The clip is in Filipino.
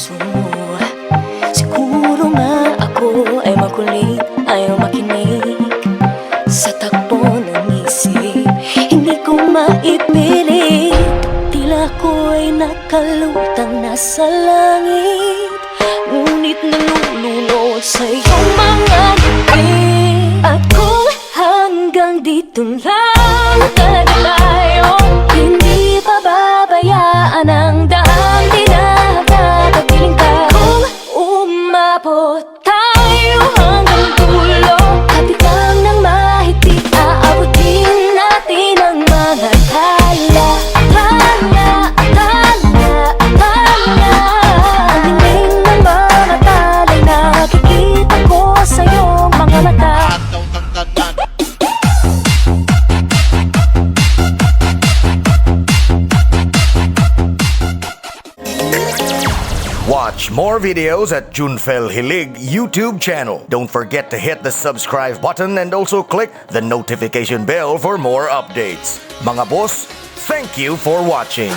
puso. Siguro nga ako ay makulit, ayaw makinig sa takbo ng isip. Hindi ko maipilit, tila ko ay nakalutang nasa langit, ngunit nalulunod sa iyong mga ngiti. At kung hanggang dito lang talaga tayo, hindi pababayaan ang daang dinagatapiling ka. Kung umabot tayo hanggang dulo, kapitan ng mahigpit, aabutin natin ang mga tala. Tala, tala, tala. Ang hingin ng mga tala'y nakikita ko sa iyong mga mata. Watch more videos at Junfel Gilig YouTube channel. Don't forget to hit the subscribe button and also click the notification bell for more updates. Mga boss, thank you for watching.